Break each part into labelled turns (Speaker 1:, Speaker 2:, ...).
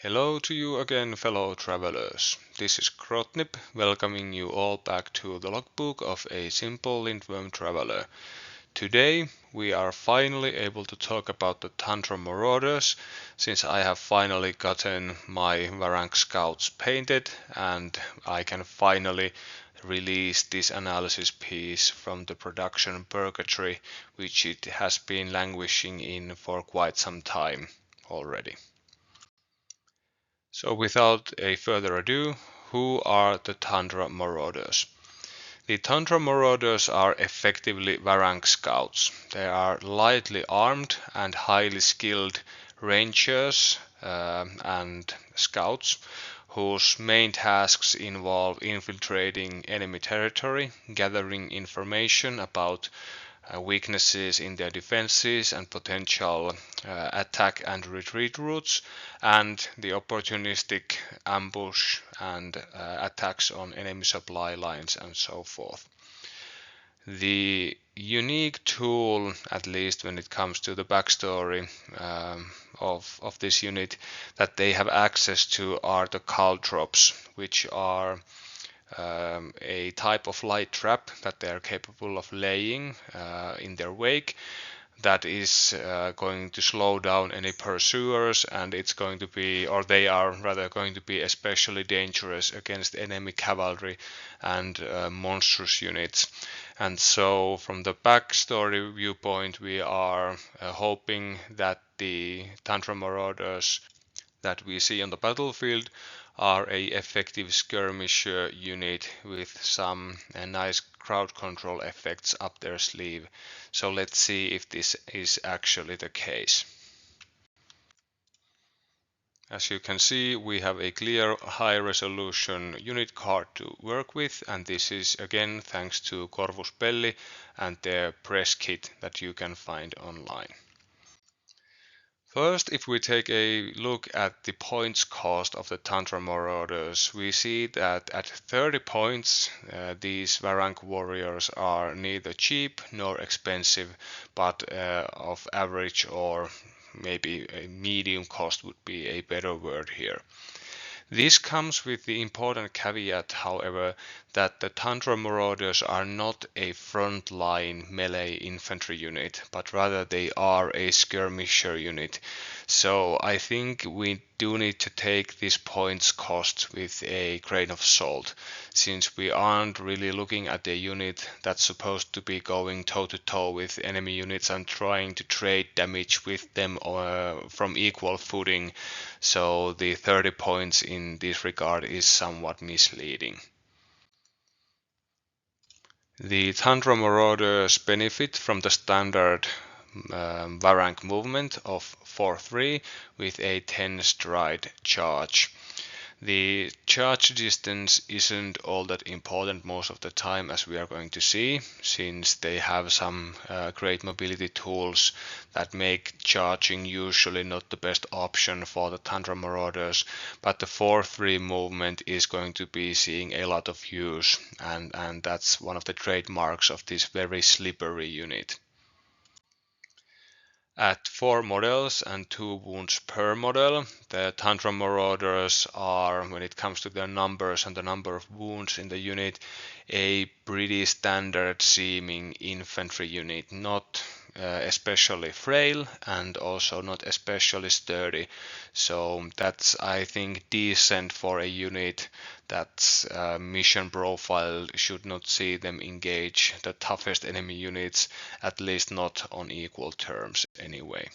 Speaker 1: Hello to you again, fellow travelers. This is Krotnip, welcoming you all back to the logbook of a simple Lindworm traveler. Today, we are finally able to talk about the Tundra Marauders, since I have finally gotten my Varang Scouts painted and I can finally release this analysis piece from the production purgatory, which it has been languishing in for quite some time already. So without a further ado, who are the Tundra Marauders? The Tundra Marauders are effectively Varang Scouts. They are lightly armed and highly skilled rangers and scouts whose main tasks involve infiltrating enemy territory, gathering information about weaknesses in their defenses and potential attack and retreat routes, and the opportunistic ambush and attacks on enemy supply lines and so forth. The unique tool, at least when it comes to the backstory of this unit, that they have access to are the caltrops, which are a type of light trap that they are capable of laying in their wake that is going to slow down any pursuers, and it's going to be, or they are rather going to be especially dangerous against enemy cavalry and monstrous units. And so from the backstory viewpoint, we are hoping that the Tundra Marauders that we see on the battlefield are a effective skirmisher unit with some nice crowd control effects up their sleeve. So let's see if this is actually the case. As you can see, we have a clear high resolution unit card to work with, and this is again thanks to Corvus Belli and their press kit that you can find online. First, if we take a look at the points cost of the Tundra Marauders, we see that at 30 points, these Varang warriors are neither cheap nor expensive, but of average or maybe a medium cost would be a better word here. This comes with the important caveat, however, that the Tundra Marauders are not a frontline melee infantry unit, but rather they are a skirmisher unit. So I think we do need to take this points cost with a grain of salt, since we aren't really looking at a unit that's supposed to be going toe to toe with enemy units and trying to trade damage with them from equal footing. So the 30 points in this regard is somewhat misleading. The Tundra Marauders benefit from the standard Varang movement of 4-3 with a 10 stride charge. The charge distance isn't all that important most of the time, as we are going to see, since they have some great mobility tools that make charging usually not the best option for the Tundra Marauders, but the 4-3 movement is going to be seeing a lot of use, and that's one of the trademarks of this very slippery unit. At 4 models and 2 wounds per model, the Tundra Marauders are, when it comes to their numbers and the number of wounds in the unit, a pretty standard seeming infantry unit, not especially frail and also not especially sturdy. So that's, I think, decent for a unit that's mission profile should not see them engage the toughest enemy units, at least not on equal terms anyway.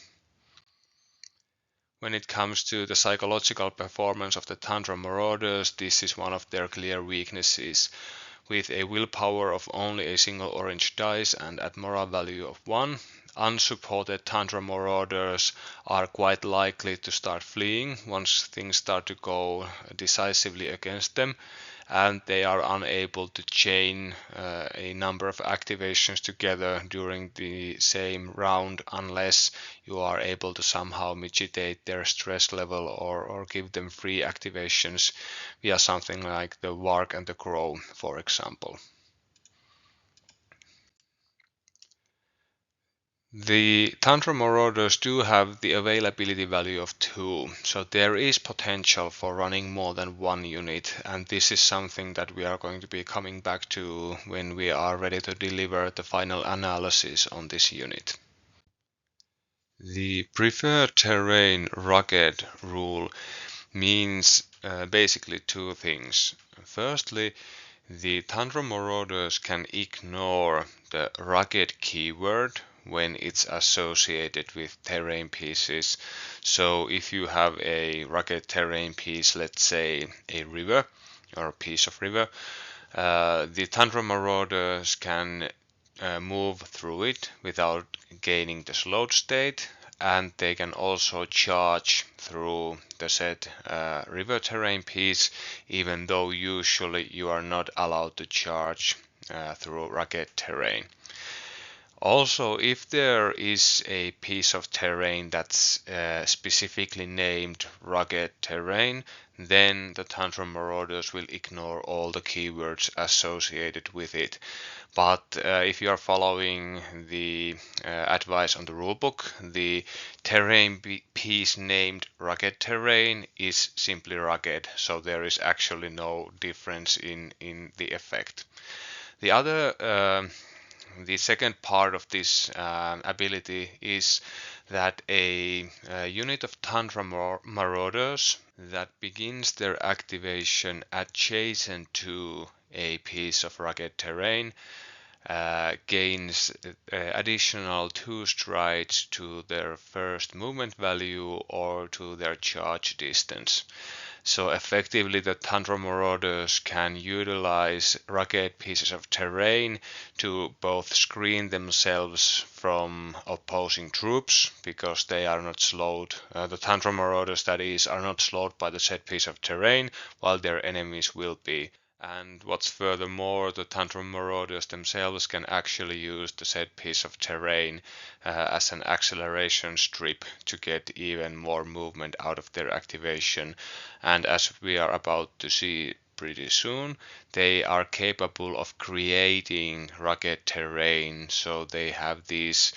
Speaker 1: When it comes to the psychological performance of the Tundra Marauders, this is one of their clear weaknesses. With a willpower of only a single orange dice and at moral value of 1, unsupported Tundra Marauders are quite likely to start fleeing once things start to go decisively against them, and they are unable to chain a number of activations together during the same round unless you are able to somehow mitigate their stress level or give them free activations via something like the Wark and the Crow, for example. The Tundra Marauders do have the availability value of 2, so there is potential for running more than one unit, and this is something that we are going to be coming back to when we are ready to deliver the final analysis on this unit. The preferred terrain rugged rule means basically two things. Firstly, the Tundra Marauders can ignore the rugged keyword when it's associated with terrain pieces. So if you have a rugged terrain piece, let's say a river or a piece of river, the Tundra Marauders can move through it without gaining the slowed state, and they can also charge through the said river terrain piece, even though usually you are not allowed to charge through rugged terrain. Also, if there is a piece of terrain that's specifically named rugged terrain, then the Tundra Marauders will ignore all the keywords associated with it. But if you are following the advice on the rulebook, the terrain piece named rugged terrain is simply rugged, so there is actually no difference in the effect. The second part of this ability is that a unit of Tundra Marauders that begins their activation adjacent to a piece of rugged terrain gains additional 2 strides to their first movement value or to their charge distance. So effectively the Tundra Marauders can utilize rugged pieces of terrain to both screen themselves from opposing troops, because they are not slowed. The Tundra Marauders, that is, are not slowed by the said piece of terrain, while their enemies will be. And what's furthermore, the Tundra Marauders themselves can actually use the said piece of terrain as an acceleration strip to get even more movement out of their activation. And as we are about to see pretty soon, they are capable of creating rugged terrain, so they have these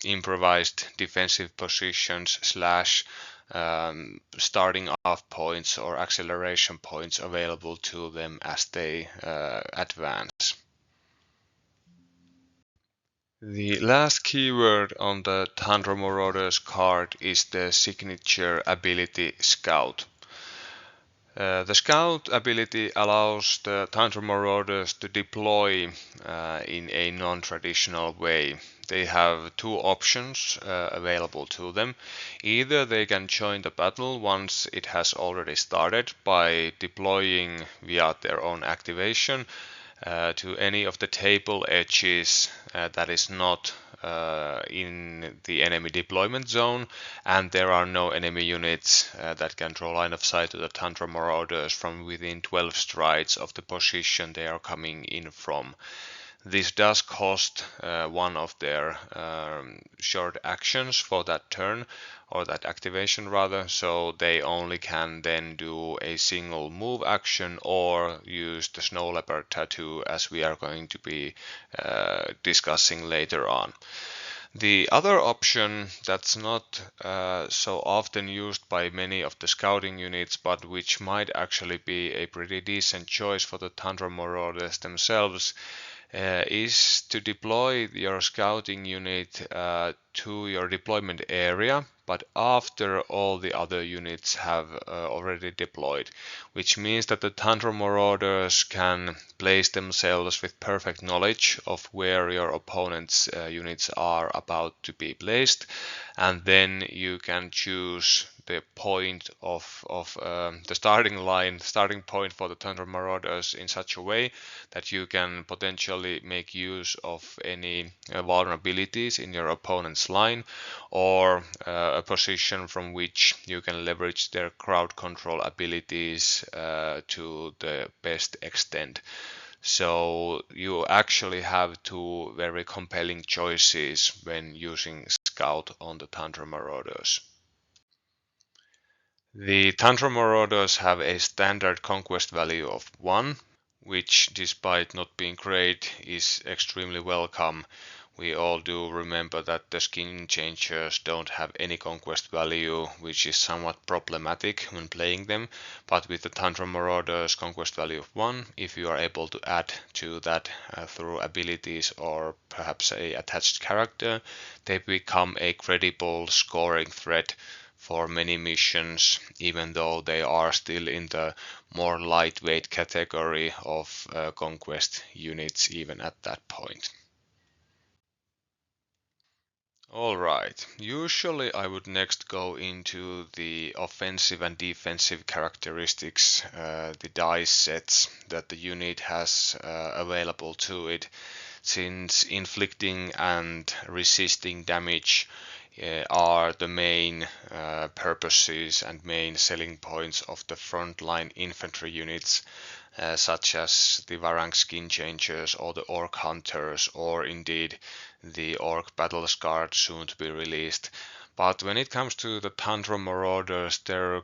Speaker 1: improvised defensive positions slash starting off points or acceleration points available to them as they advance. The last keyword on the Tundra Marauders card is the signature ability Scout. The Scout ability allows the Tundra Marauders to deploy in a non-traditional way. They have two options available to them. Either they can join the battle once it has already started by deploying via their own activation to any of the table edges that is not in the enemy deployment zone, and there are no enemy units that can draw line of sight to the Tundra Marauders from within 12 strides of the position they are coming in from. This does cost one of their short actions for that turn, or that activation rather, so they only can then do a single move action or use the Snow Leopard Tattoo, as we are going to be discussing later on. The other option that's not so often used by many of the scouting units, but which might actually be a pretty decent choice for the Tundra Marauders themselves, is to deploy your scouting unit to your deployment area, but after all the other units have already deployed, which means that the Tundra Marauders can place themselves with perfect knowledge of where your opponent's units are about to be placed, and then you can choose the point of the starting point for the Tundra Marauders in such a way that you can potentially make use of any vulnerabilities in your opponent's line, or a position from which you can leverage their crowd control abilities to the best extent. So you actually have two very compelling choices when using Scout on the Tundra Marauders. The Tundra Marauders have a standard conquest value of 1, which, despite not being great, is extremely welcome. We all do remember that the skin changers don't have any conquest value, which is somewhat problematic when playing them, but with the Tundra Marauders conquest value of 1, if you are able to add to that through abilities or perhaps a attached character, they become a credible scoring threat for many missions, even though they are still in the more lightweight category of conquest units even at that point. Alright, usually I would next go into the offensive and defensive characteristics, the dice sets that the unit has available to it, since inflicting and resisting damage are the main purposes and main selling points of the frontline infantry units, such as the Varang skin changers or the orc hunters, or indeed the orc battle scarred soon to be released. But when it comes to the Tundra Marauders, their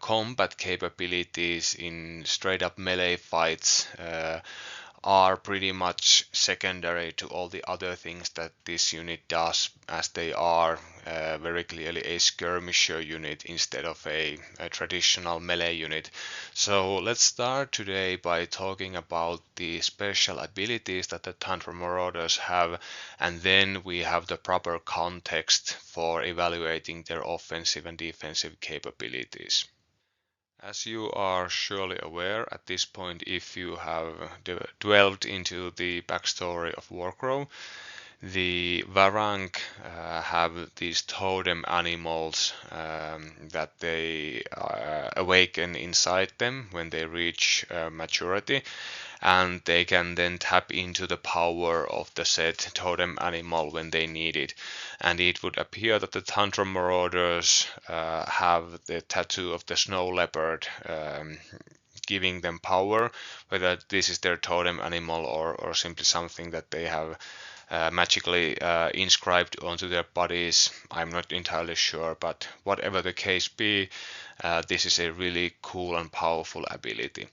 Speaker 1: combat capabilities in straight up melee fights are pretty much secondary to all the other things that this unit does, as they are very clearly a skirmisher unit instead of a traditional melee unit. So let's start today by talking about the special abilities that the Tundra Marauders have, and then we have the proper context for evaluating their offensive and defensive capabilities. As you are surely aware at this point, if you have delved into the backstory of Warcrow, the Varang have these totem animals that they awaken inside them when they reach maturity, and they can then tap into the power of the said totem animal when they need it. And it would appear that the Tundra Marauders have the tattoo of the Snow Leopard, giving them power, whether this is their totem animal or simply something that they have magically inscribed onto their bodies. I'm not entirely sure, but whatever the case be, this is a really cool and powerful ability.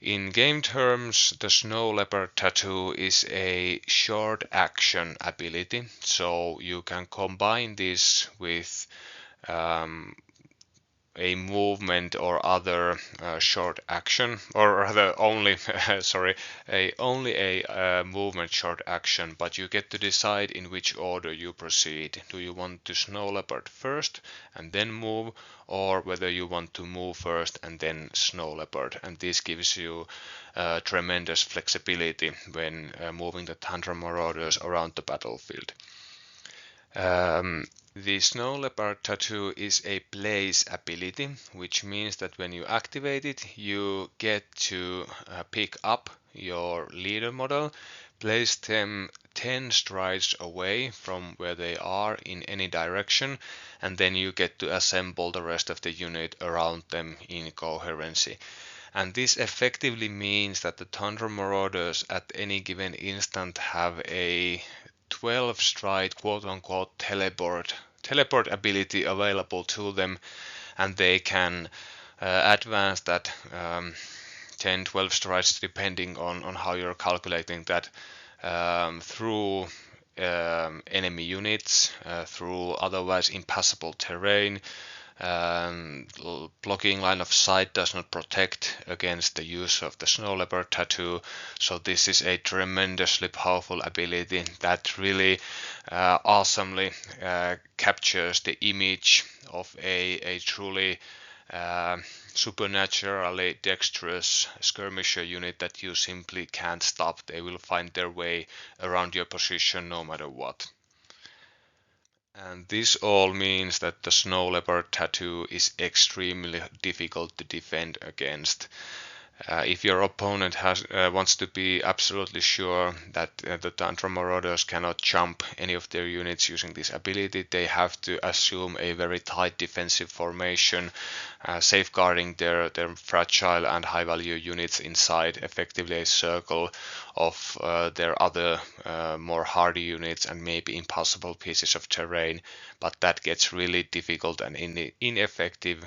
Speaker 1: In game terms, the Snow Leopard Tattoo is a short action ability, so you can combine this with um, a movement or other short action, or rather only sorry, only a movement short action, but you get to decide in which order you proceed. Do you want to Snow Leopard first and then move, or whether you want to move first and then Snow Leopard? And this gives you tremendous flexibility when moving the Tundra Marauders around the battlefield. The Snow Leopard Tattoo is a place ability, which means that when you activate it, you get to pick up your leader model, place them 10 strides away from where they are in any direction, and then you get to assemble the rest of the unit around them in coherency. And this effectively means that the Tundra Marauders at any given instant have a 12 stride quote unquote teleport ability available to them, and they can advance that 10-12 strides depending on how you're calculating that, through enemy units, through otherwise impassable terrain. Blocking line of sight does not protect against the use of the Snow Leopard Tattoo, so this is a tremendously powerful ability that really awesomely captures the image of a truly supernaturally dexterous skirmisher unit that you simply can't stop. They will find their way around your position no matter what. And this all means that the Snow Leopard Tattoo is extremely difficult to defend against. If your opponent wants to be absolutely sure that the Tundra Marauders cannot jump any of their units using this ability, they have to assume a very tight defensive formation, safeguarding their fragile and high value units inside effectively a circle of their other more hardy units and maybe impossible pieces of terrain. But that gets really difficult and ineffective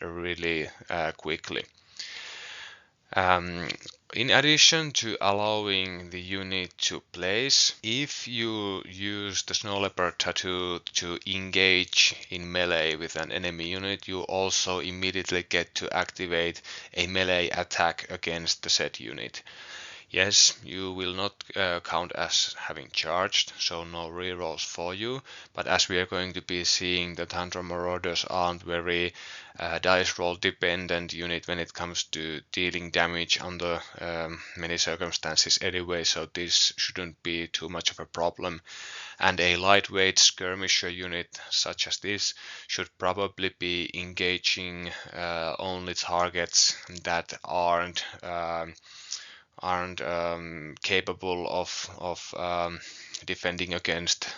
Speaker 1: really quickly. In addition to allowing the unit to place, if you use the Snow Leopard Tattoo to engage in melee with an enemy unit, you also immediately get to activate a melee attack against the said unit. Yes, you will not count as having charged, so no rerolls for you, but as we are going to be seeing, the Tundra Marauders aren't very dice roll dependent unit when it comes to dealing damage under many circumstances anyway, so this shouldn't be too much of a problem. And a lightweight skirmisher unit such as this should probably be engaging only targets that aren't capable of defending against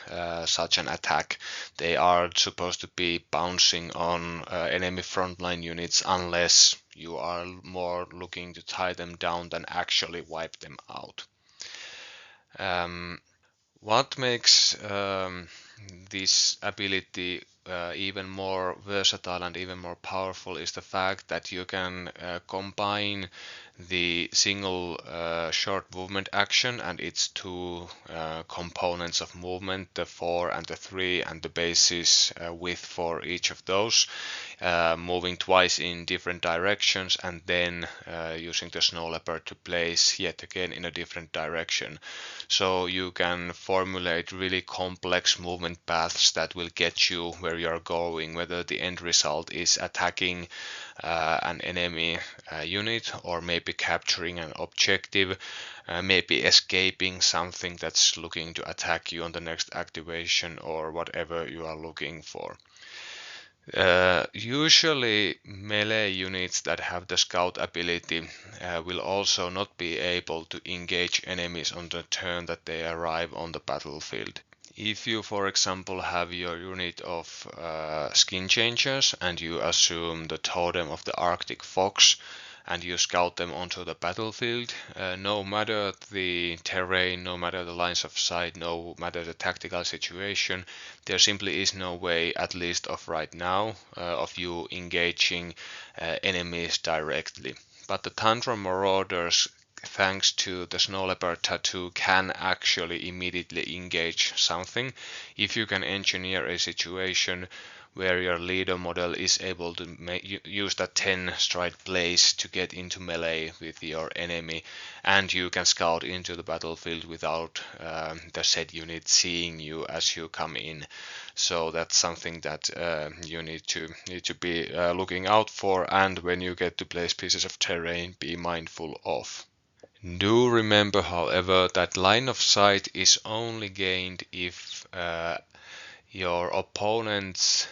Speaker 1: such an attack. They are supposed to be bouncing on enemy frontline units unless you are more looking to tie them down than actually wipe them out. What makes this ability even more versatile and even more powerful is the fact that you can combine the single short movement action and its two components of movement, the 4 and the 3, and the basis width for each of those, moving twice in different directions, and then using the Snow Leopard to place yet again in a different direction. So you can formulate really complex movement paths that will get you where you're going, whether the end result is attacking an enemy unit, or maybe capturing an objective, maybe escaping something that's looking to attack you on the next activation, or whatever you are looking for. Usually melee units that have the scout ability will also not be able to engage enemies on the turn that they arrive on the battlefield. If you, for example, have your unit of skin changers and you assume the totem of the Arctic fox and you scout them onto the battlefield, no matter the terrain, no matter the lines of sight, no matter the tactical situation, there simply is no way, at least of right now, of you engaging enemies directly. But the Tundra Marauders, thanks to the Snow Leopard Tattoo, can actually immediately engage something if you can engineer a situation where your leader model is able to use that 10 stride place to get into melee with your enemy, and you can scout into the battlefield without the said unit seeing you as you come in. So that's something that you need to be looking out for, and when you get to place pieces of terrain, be mindful of. Do remember, however, that line of sight is only gained if your opponent's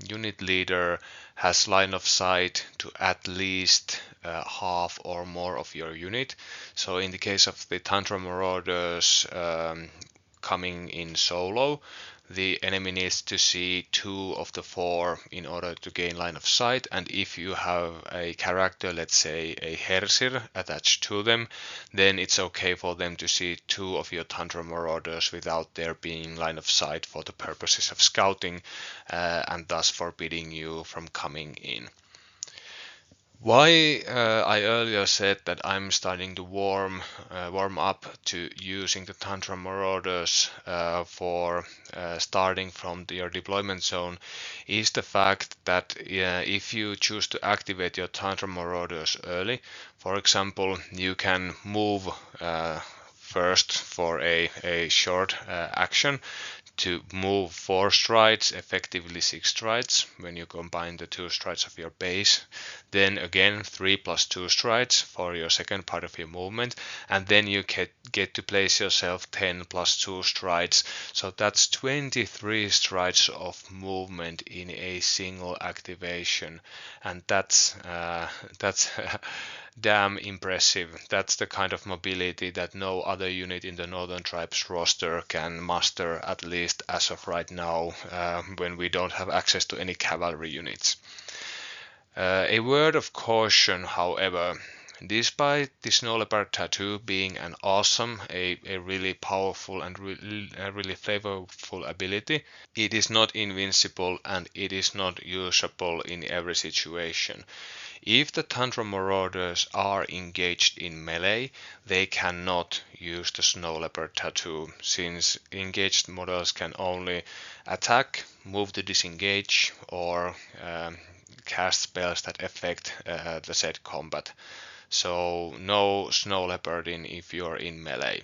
Speaker 1: unit leader has line of sight to at least half or more of your unit. So in the case of the Tundra Marauders coming in solo, the enemy needs to see 2 of the 4 in order to gain line of sight, and if you have a character, let's say a Hersir, attached to them, then it's okay for them to see 2 of your Tundra Marauders without there being line of sight for the purposes of scouting, and thus forbidding you from coming in. Why I earlier said that I'm starting to warm up to using the Tundra Marauders for starting from your deployment zone is the fact that if you choose to activate your Tundra Marauders early, for example, you can move first for a short action to move 4 strides, effectively 6 strides when you combine the 2 strides of your base, then again 3 plus 2 strides for your second part of your movement, and then you get to place yourself 10 plus 2 strides, so that's 23 strides of movement in a single activation, and that's damn impressive. That's the kind of mobility that no other unit in the Northern Tribes roster can muster, at least as of right now, when we don't have access to any cavalry units. A word of caution, however, Despite the Snow Leopard Tattoo being an awesome, a really powerful and really flavorful ability, it is not invincible and it is not usable in every situation. If the Tundra Marauders are engaged in melee, they cannot use the Snow Leopard Tattoo, since engaged models can only attack, move to disengage, or cast spells that affect the said combat. So no Snow Leoparding if you're in melee.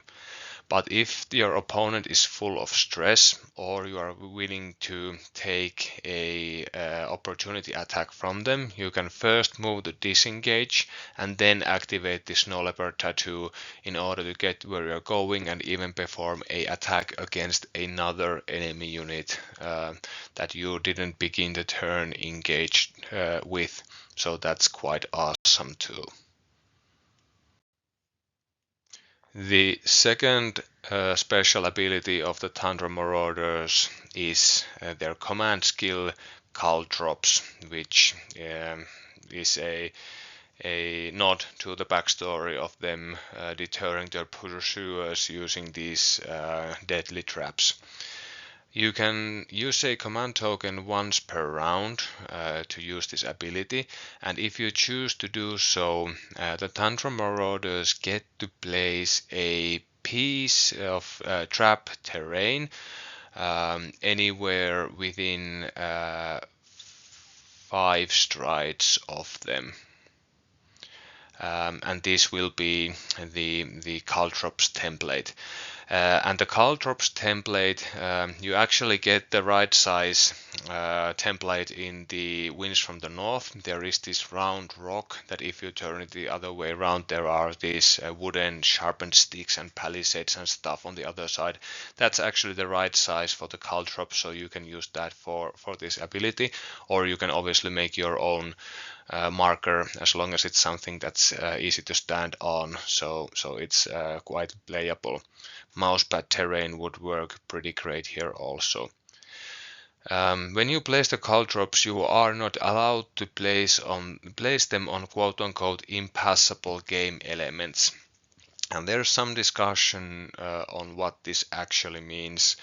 Speaker 1: But if your opponent is full of stress, or you are willing to take a opportunity attack from them, you can first move to disengage and then activate the Snow Leopard Tattoo in order to get where you're going and even perform a attack against another enemy unit that you didn't begin the turn engaged with. So that's quite awesome too. The second special ability of the Tundra Marauders is their command skill Caltrops, which is a nod to the backstory of them deterring their pursuers using these deadly traps. You can use a command token once per round to use this ability, and if you choose to do so, the Tundra Marauders get to place a piece of trap terrain anywhere within 5 strides of them. And this will be the Caltrops template. And the Caltrops template, you actually get the right size template in the Winds from the North. There is this round rock that if you turn it the other way around, there are these wooden sharpened sticks and palisades and stuff on the other side. That's actually the right size for the Caltrops, so you can use that for this ability, or you can obviously make your own marker as long as it's something that's easy to stand on, so it's quite playable. Mousepad terrain would work pretty great here also. When you place the Caltrops, you are not allowed to place them on quote-unquote impassable game elements. And there's some discussion on what this actually means.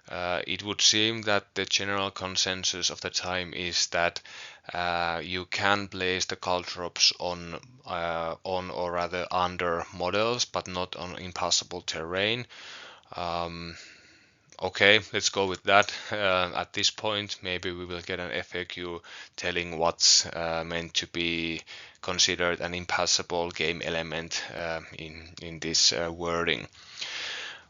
Speaker 1: It would seem that the general consensus of the time is that you can place the Caltrops on or rather under models, but not on impassable terrain. Okay, let's go with that. At this point, maybe we will get an FAQ telling what's meant to be considered an impassable game element in this wording.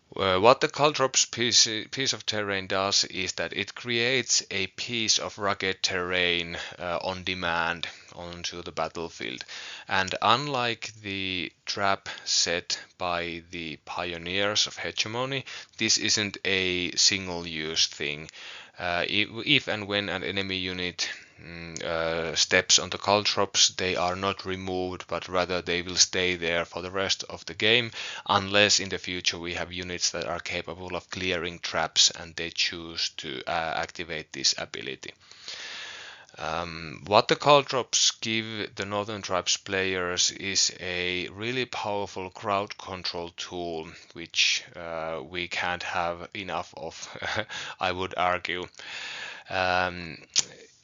Speaker 1: What the Caltrops piece of terrain does is that it creates a piece of rugged terrain on demand onto the battlefield. And unlike the trap set by the pioneers of hegemony, this isn't a single-use thing. If and when an enemy unit steps on the Caltrops, they are not removed, but rather they will stay there for the rest of the game, unless in the future we have units that are capable of clearing traps and they choose to activate this ability. What the Caltrops give the Northern Tribes players is a really powerful crowd control tool, which we can't have enough of, I would argue.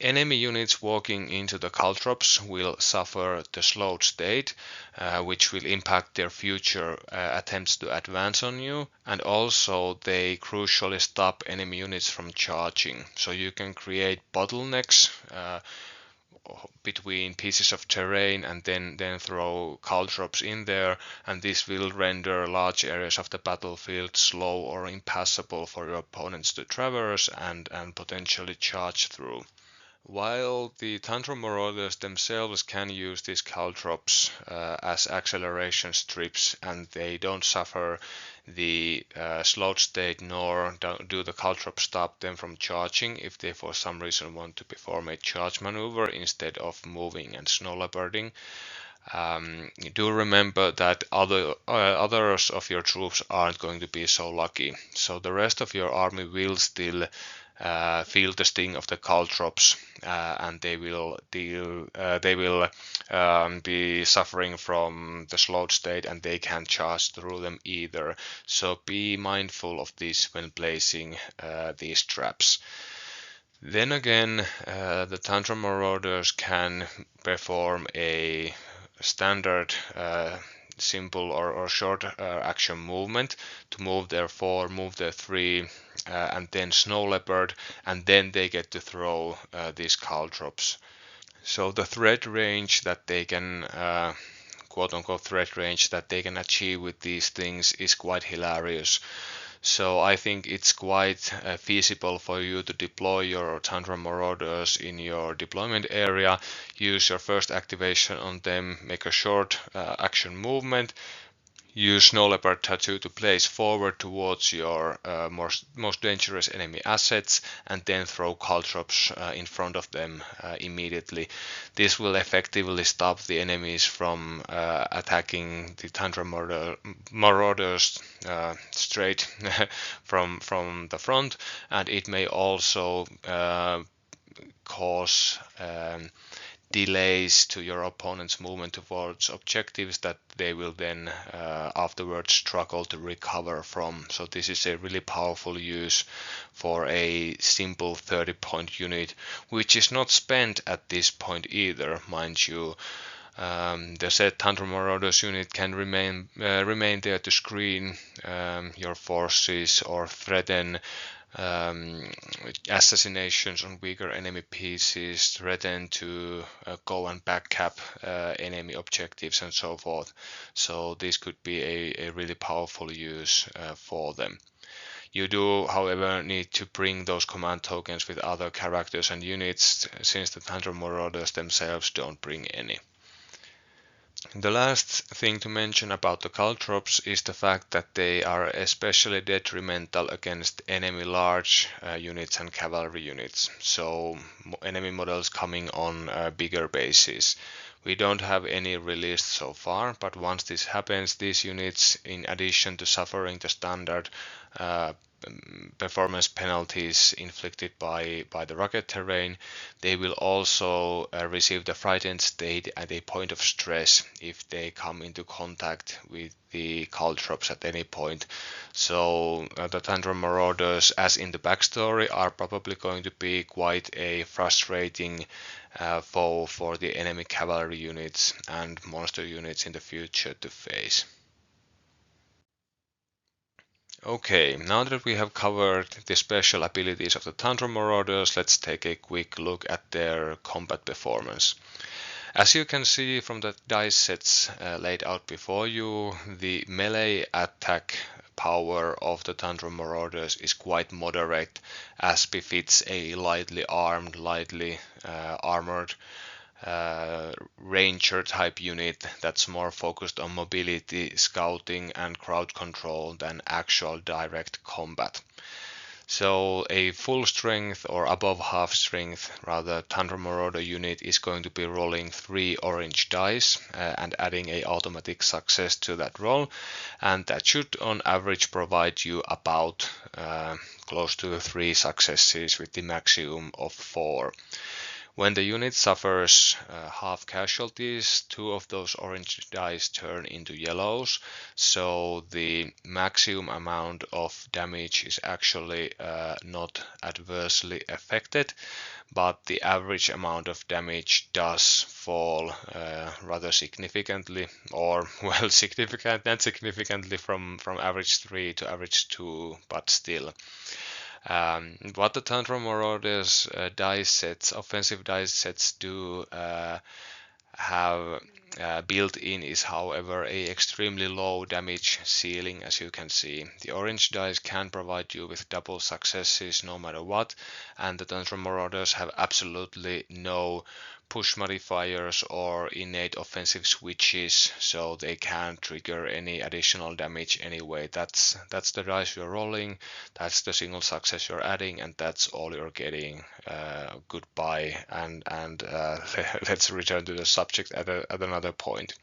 Speaker 1: Enemy units walking into the Caltrops will suffer the slowed state, which will impact their future attempts to advance on you, and also they crucially stop enemy units from charging. So you can create bottlenecks between pieces of terrain and then throw Caltrops in there, and this will render large areas of the battlefield slow or impassable for your opponents to traverse and potentially charge through. While the Tundra Marauders themselves can use these Caltrops as acceleration strips, and they don't suffer the slowed state, nor do the Caltrops stop them from charging if they for some reason want to perform a charge maneuver instead of moving and snow leoparding. Do remember that others of your troops aren't going to be so lucky, so the rest of your army will still feel the sting of the caltrops, and they will be suffering from the slowed state, and they can't charge through them either. So be mindful of this when placing these traps. Then again, the Tundra Marauders can perform a standard simple or short action movement to move their 4, move their 3, and then Snow Leopard, and then they get to throw these caltrops. So the threat range that they can quote unquote threat range that they can achieve with these things is quite hilarious. So I think it's quite feasible for you to deploy your Tundra Marauders in your deployment area, use your first activation on them, make a short action movement, use Snow Leopard Tattoo to place forward towards your most dangerous enemy assets, and then throw caltrops in front of them immediately. This will effectively stop the enemies from attacking the Tundra Marauders straight from the front, and it may also cause delays to your opponent's movement towards objectives that they will then afterwards struggle to recover from. So this is a really powerful use for a simple 30-point unit, which is not spent at this point either, mind you. The said Tundra Marauders unit can remain there to screen your forces or threaten assassinations on weaker enemy pieces, threaten to go and backcap enemy objectives and so forth. So this could be a really powerful use for them. You do, however, need to bring those command tokens with other characters and units, since the Tundra Marauders themselves don't bring any. The last thing to mention about the caltrops is the fact that they are especially detrimental against enemy large units and cavalry units, so enemy models coming on bigger bases. We don't have any released so far, but once this happens, these units, in addition to suffering the standard performance penalties inflicted by the rugged terrain, they will also receive the frightened state at a point of stress if they come into contact with the caltrops at any point. So the Tundra Marauders, as in the backstory, are probably going to be quite a frustrating foe for the enemy cavalry units and monster units in the future to face. Okay, now that we have covered the special abilities of the Tundra Marauders, let's take a quick look at their combat performance. As you can see from the dice sets laid out before you, the melee attack power of the Tundra Marauders is quite moderate, as befits a lightly armed, lightly armored ranger type unit that's more focused on mobility, scouting and crowd control than actual direct combat. So a full strength or above half strength rather Tundra Marauder unit is going to be rolling 3 orange dice and adding a automatic success to that roll, and that should on average provide you about close to 3 successes with the maximum of 4. When the unit suffers half casualties, 2 of those orange dice turn into yellows, so the maximum amount of damage is actually not adversely affected, but the average amount of damage does fall rather significantly, or well, significantly from average 3 to average 2, but still. What the Tundra Marauders offensive dice sets do have built in is, however, a extremely low damage ceiling, as you can see. The orange dice can provide you with double successes no matter what, and the Tundra Marauders have absolutely no push modifiers or innate offensive switches, so they can't trigger any additional damage anyway. That's the dice you're rolling, that's the single success you're adding, and that's all you're getting. Goodbye, and let's return to the subject at another point.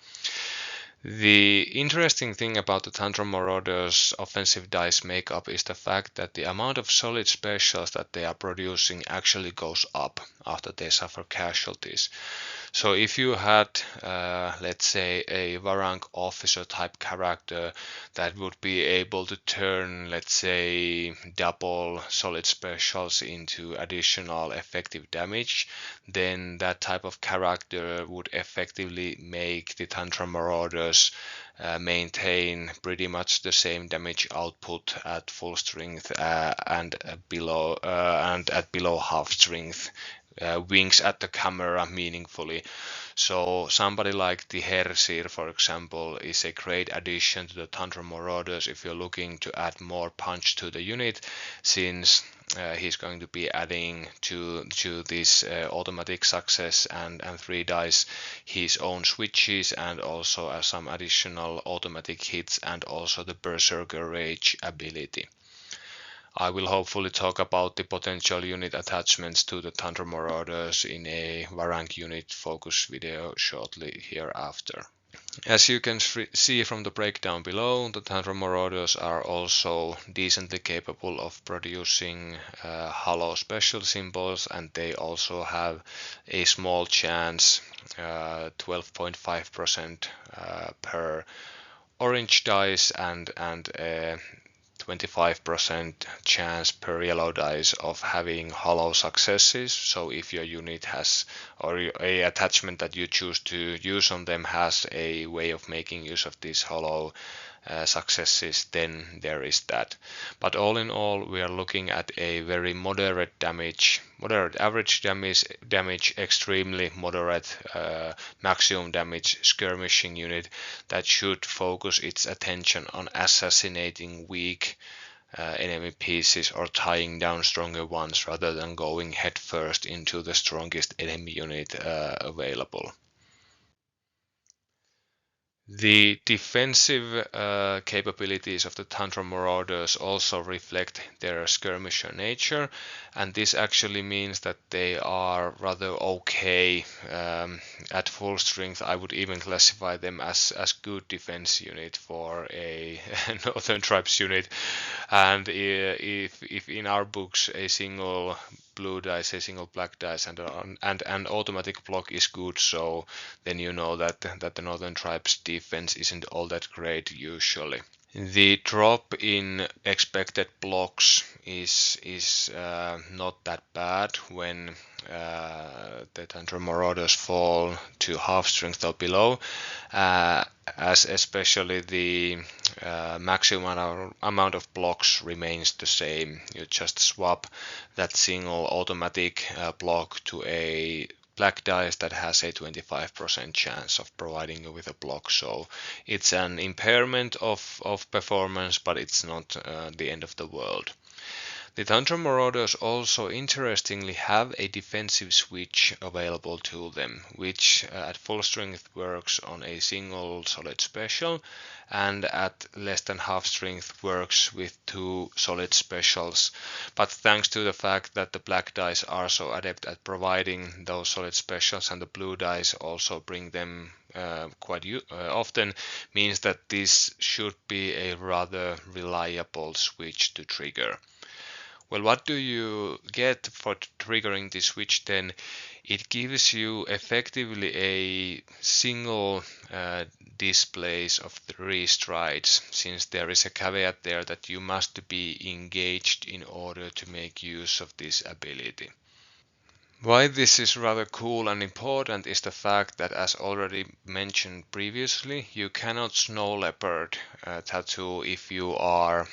Speaker 1: The interesting thing about the Tundra Marauders offensive dice makeup is the fact that the amount of solid specials that they are producing actually goes up after they suffer casualties. So if you had, let's say, a Varang officer type character that would be able to turn, let's say, double solid specials into additional effective damage, then that type of character would effectively make the Tundra Marauders maintain pretty much the same damage output at full strength and at below half strength. Winks at the camera meaningfully. So somebody like the Hersir, for example, is a great addition to the Tundra Marauders if you're looking to add more punch to the unit, since he's going to be adding to this automatic success and 3 dice his own switches and also some additional automatic hits and also the Berserker Rage ability. I will hopefully talk about the potential unit attachments to the Tundra Marauders in a Varang unit focus video shortly hereafter. As you can see from the breakdown below, the Tundra Marauders are also decently capable of producing hollow special symbols, and they also have a small chance, 12.5% per orange dice and 25% chance per yellow dice of having hollow successes. So if your unit has, or a attachment that you choose to use on them has a way of making use of these hollow successes, then there is that. But all in all, we are looking at a very moderate average damage, extremely moderate maximum damage skirmishing unit that should focus its attention on assassinating weak enemy pieces or tying down stronger ones rather than going headfirst into the strongest enemy unit available. The defensive capabilities of the Tundra Marauders also reflect their skirmisher nature, and this actually means that they are rather okay at full strength. I would even classify them as good defense unit for a Northern Tribes unit. And if in our books a single blue dice, a single black dice, and an automatic block is good, so then you know that the Northern Tribes defense isn't all that great usually. The drop in expected blocks is not that bad when the Tundra Marauders fall to half strength or below, as especially the maximum amount of blocks remains the same. You just swap that single automatic block to a black dice that has a 25% chance of providing you with a block. So it's an impairment of performance, but it's not the end of the world. The Tundra Marauders also interestingly have a defensive switch available to them, which at full strength works on a single solid special, and at less than half strength works with 2 solid specials. But thanks to the fact that the black dice are so adept at providing those solid specials and the blue dice also bring them quite often, means that this should be a rather reliable switch to trigger. Well, what do you get for triggering this switch then? It gives you effectively a single displays of 3 strides, since there is a caveat there that you must be engaged in order to make use of this ability. Why this is rather cool and important is the fact that, as already mentioned previously, you cannot Snow Leopard tattoo if you are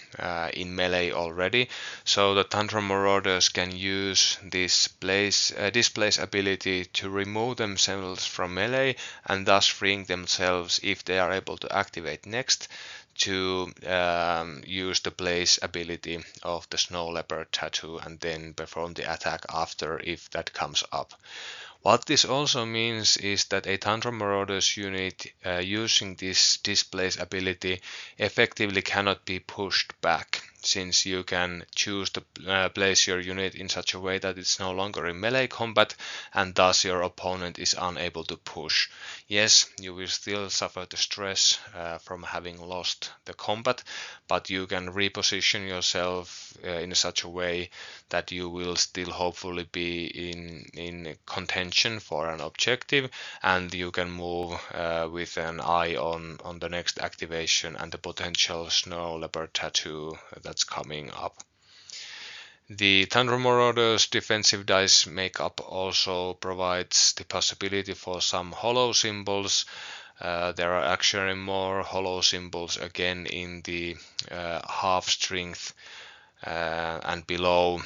Speaker 1: in melee already. So the Tundra Marauders can use this displays ability to remove themselves from melee and thus freeing themselves, if they are able to activate next, to use the blaze ability of the Snow Leopard Tattoo and then perform the attack after if that comes up. What this also means is that a Tundra Marauders unit using this displace ability effectively cannot be pushed back. since you can choose to place your unit in such a way that it's no longer in melee combat, and thus your opponent is unable to push. Yes, you will still suffer the stress from having lost the combat, but you can reposition yourself in such a way that you will still hopefully be in contention for an objective, and you can move with an eye on the next activation and the potential Snow Leopard Tattoo that's coming up. The Tundra Marauders defensive dice makeup also provides the possibility for some hollow symbols. There are actually more hollow symbols again in the half strength and below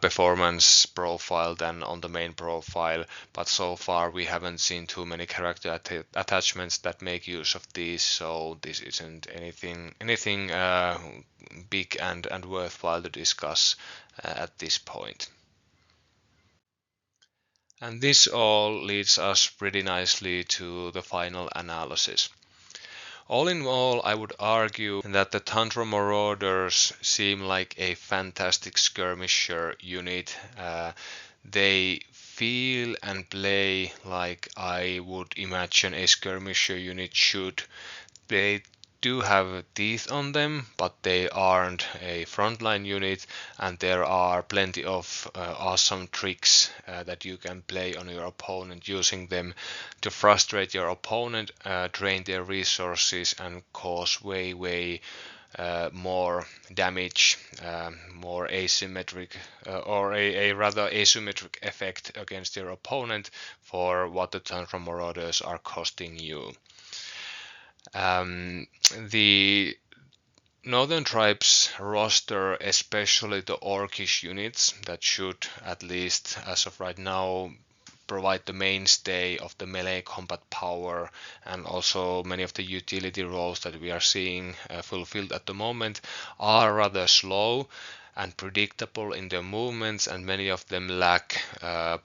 Speaker 1: performance profile than on the main profile, but so far we haven't seen too many character attachments that make use of these, so this isn't anything big and worthwhile to discuss at this point. And this all leads us pretty nicely to the final analysis. All in all, I would argue that the Tundra Marauders seem like a fantastic skirmisher unit. They feel and play like I would imagine a skirmisher unit should. They do have teeth on them, but they aren't a frontline unit, and there are plenty of awesome tricks that you can play on your opponent using them to frustrate your opponent, drain their resources, and cause way more damage, more asymmetric or a rather asymmetric effect against your opponent for what the Tundra Marauders are costing you. The Northern Tribes roster, especially the Orcish units that should, at least as of right now, provide the mainstay of the melee combat power, and also many of the utility roles that we are seeing fulfilled at the moment, are rather slow and predictable in their movements, and many of them lack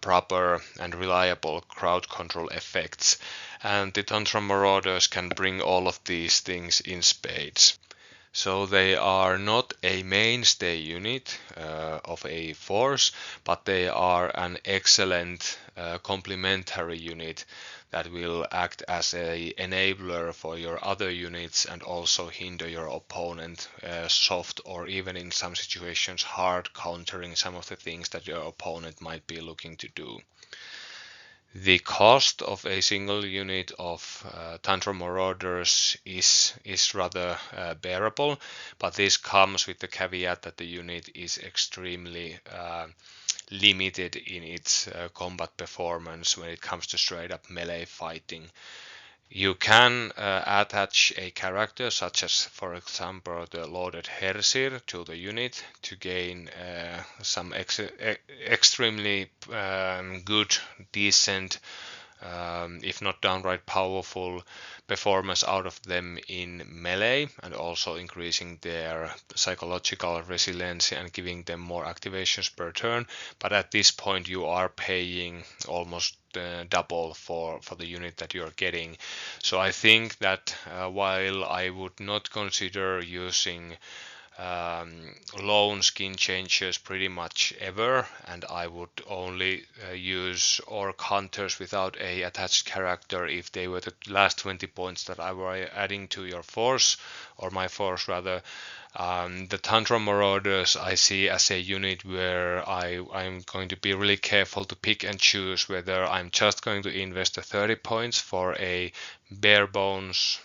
Speaker 1: proper and reliable crowd control effects. And the Tundra Marauders can bring all of these things in spades. So they are not a mainstay unit of a force, but they are an excellent complementary unit that will act as an enabler for your other units and also hinder your opponent soft or even in some situations hard countering some of the things that your opponent might be looking to do. The cost of a single unit of Tundra Marauders is rather bearable, but this comes with the caveat that the unit is extremely limited in its combat performance when it comes to straight up melee fighting. You can attach a character such as, for example, the Loaded Hersir to the unit to gain some extremely good, decent, if not downright powerful performance out of them in melee, and also increasing their psychological resilience and giving them more activations per turn. But at this point you are paying almost double for the unit that you're getting. So I think that while I would not consider using lone skin changes pretty much ever, and I would only use orc hunters without a attached character if they were the last 20 points that I were adding to your force, or my force rather. The Tundra Marauders I see as a unit where I'm going to be really careful to pick and choose whether I'm just going to invest the 30 points for a bare bones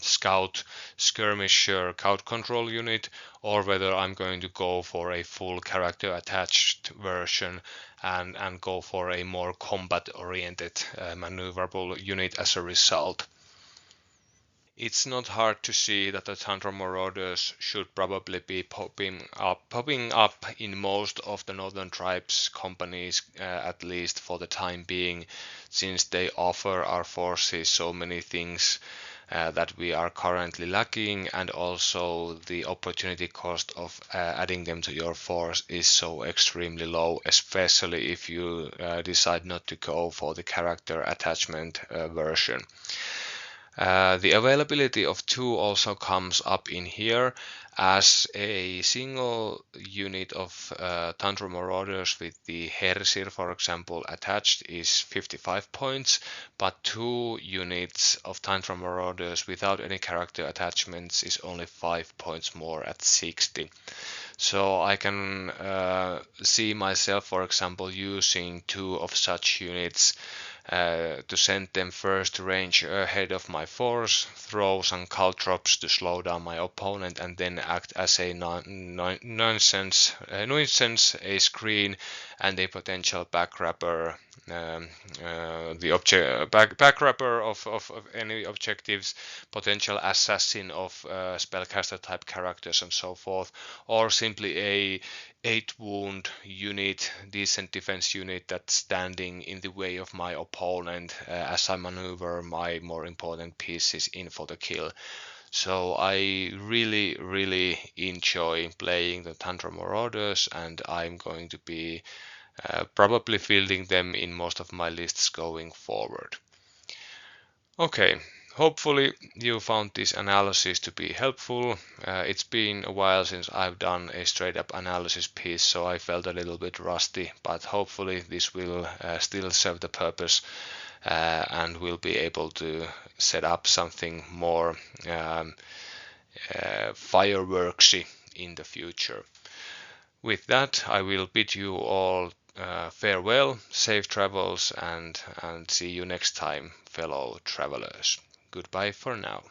Speaker 1: scout skirmisher crowd control unit, or whether I'm going to go for a full character attached version and go for a more combat oriented maneuverable unit as a result. It's not hard to see that the Tundra Marauders should probably be popping up in most of the Northern Tribes companies, at least for the time being, since they offer our forces so many things that we are currently lacking, and also the opportunity cost of adding them to your force is so extremely low, especially if you decide not to go for the character attachment version. The availability of 2 also comes up in here, as a single unit of Tundra Marauders with the Hersir, for example, attached is 55 points, but 2 units of Tundra Marauders without any character attachments is only 5 points more at 60. So I can see myself, for example, using 2 of such units to send them first range ahead of my force, throw some caltrops to slow down my opponent, and then act as a nuisance, a screen, and a potential backrapper. The backrapper of any objectives, potential assassin of spellcaster type characters, and so forth, or simply a 8 wound unit, decent defense unit that's standing in the way of my opponent as I maneuver my more important pieces in for the kill. So I really enjoy playing the Tundra Marauders, and I'm going to be probably fielding them in most of my lists going forward. Okay, hopefully you found this analysis to be helpful. It's been a while since I've done a straight up analysis piece, so I felt a little bit rusty, but hopefully this will still serve the purpose and we'll be able to set up something more fireworksy in the future. With that, I will bid you all farewell, safe travels, and see you next time, fellow travelers. Goodbye for now.